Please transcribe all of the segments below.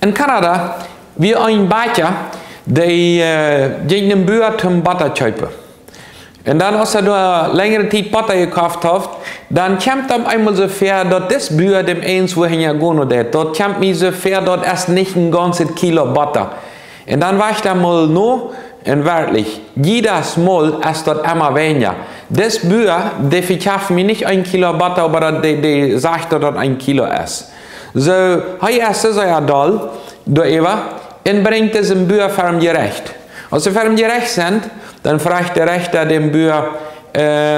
In Kanada, wir ein Bäcker, der gegen den Bauer zum Butter kaufen. Und dann, als da längere Zeit Butter gekauft hat, dann kommt dann einmal so fair, dass das Bauer dem eins wohin ja gehen oder dort kommt mir so fair, dort erst nicht ein ganzes Kilo Butter. Und dann war ich da mal noch, und wirklich, jedes Mal ist dort immer weniger. Das Bauer, der verkauft mir nicht ein Kilo Butter, aber der sagt, dass das ein Kilo ist. So, hier ist es ja doll, und bringt es dem Bauer für ihn gerecht. Als sie für ihn gerecht sind, dann fragt der Richter dem Bauer,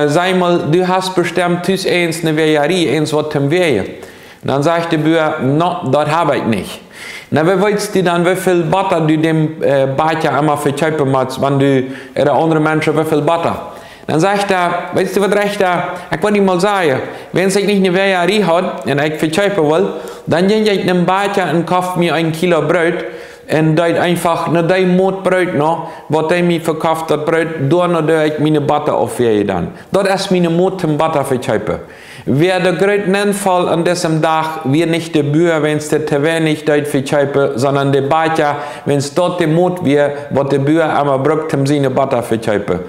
sag mal, du hast bestimmt tüs eins eine Weherie, eins was zum Wehen. Dann sagt der Bauer, no, das habe ich nicht. Na, wie weißt du dann, wie viel Butter du dem Bäcker immer verkaufen musst, wenn du oder andere Menschen wie viel Butter? Dann sagt er, weißt du was, Richter, ich wollte dir mal sagen, wenn ich nicht eine Weherie hat und ich verkaufen will, dann gehe ich dem Bäcker und kaufe mir ein Kilo Brot. Und dat einfach, na die Mot Brot noch, wat hij mir verkauft, dat Brot, door ik meine Butter aufwählen dann. Dat ist meine Mot zum Butter verkaufen. Wer der größten Fall an diesem Tag, wir nicht der Bauer, wenn es der zu wenig dort verkaufen, sondern der Bäcker, wenn es dort der Mot wäre, was der Bauer einmal braucht, um seine Butter verkaufen.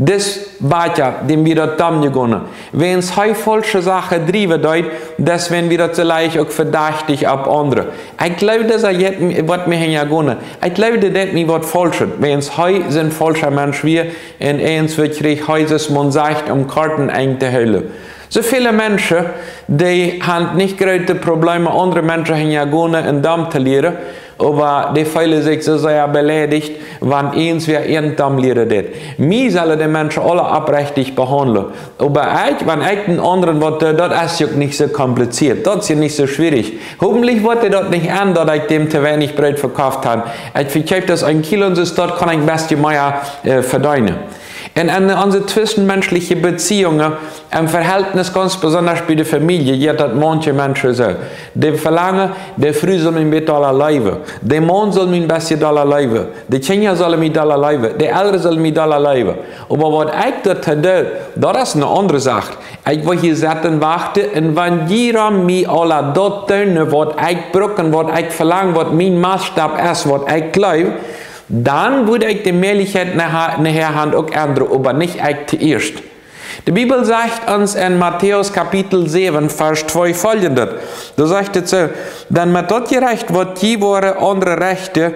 Das Bäcker, dem wir dort gegangen, wenn es falsche Sachen drieben dort, das werden wir zugleich auch verdächtig ab andere. Ich glaube, dass jetzt was mir hingehen. Ich glaube, dass mir was falsch ist. Wenn es sind falsche Menschen wir, und eins wird es man sagt, Karten einzuholen. So viele Menschen, die haben nicht große Probleme, andere Menschen hingehen und Damm zu lernen, aber die fühlen sich so sehr beleidigt, wenn eins wer ihren Damm lernen wird. Mir sollen die Menschen alle abrechtig behandeln. Aber wenn ich den anderen was das ist ja nicht so kompliziert, das ist ja nicht so schwierig. Hoffentlich wird er das nicht an, dass ich dem zu wenig Brot verkauft habe. Ich verkaufe das ein Kilo und so, dort kann ich best mehr verdienen. Und in unsere zwischenmenschlichen Beziehungen, im Verhältnis ganz besonders bei der Familie, jetzt hat manche Menschen so, die verlangen, der Frau soll mir mit aller leben, der Mann soll mir besser aller leben, die Kinder sollen mit aller leben, der Eltern sollen mit aller leben. Aber was ich dort tue, das ist eine andere Sache. Ich will hier sitzen warten, und wenn jeder mir alle dort tun, was ich brauche, was ich verlange, was mein Maßstab ist, was ich glaube, dann würde ich die Möglichkeit nachher haben, auch andere, aber nicht ich zuerst. Die Bibel sagt uns in Matthäus Kapitel 7, Vers 2 folgendes. Da sagt es so, dann mit dort gerecht wird je andere Rechte,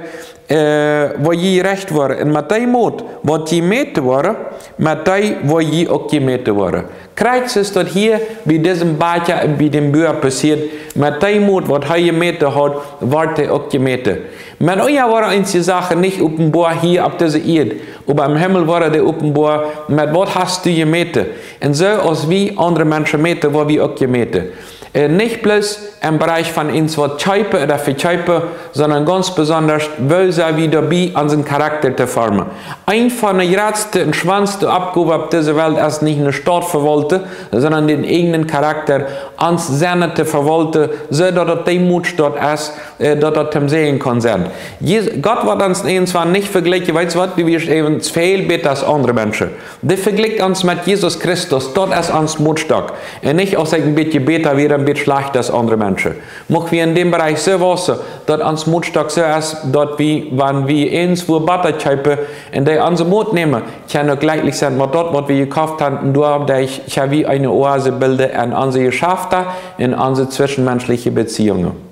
wo je recht waren. En met die moed wat je meten worden, met die wo je ook gemeten worden. Krijgt is dat hier bij deze Bäcker en bij dem Bauer passiert. Met die moed wat hij gemeten had, wordt hij ook gemeten. Met euch waren einige Sachen nicht offenbar hier auf dieser Erde, aber im Himmel waren die offenbar, mit was hast du gemeten? Und so als wie andere Menschen meten, wo wir auch gemeten. Nicht bloß im Bereich von uns, was kaufen oder verkaufen, sondern ganz besonders, wo sie wieder dabei unseren Charakter zu formen. Ein von den größten und schwanzten Abgaben auf dieser Welt ist nicht eine Stadt verwalten, sondern den eigenen Charakter ans Sinne zu verwalten, so dass das die Mutstadt ist, dass das zum Sehen kann sein. Gott wird uns zwar nicht vergleichen, weißt du was, du wirst eben viel besser als andere Menschen. Der vergleicht uns mit Jesus Christus, dort ist uns Mutstock. Und nicht auch ein bisschen besser wäre, ein bisschen schlechter als andere Menschen. Machen wir in dem Bereich so wissen, dass uns Mutstock so ist, dass wir, wenn wir uns wo Butter kaufen, und die unsere Mut nehmen, kann auch gleichlich sein mit dort, was wir gekauft haben, und dadurch wie eine Oase bilden in unsere Geschäfte, in unsere zwischenmenschlichen Beziehungen.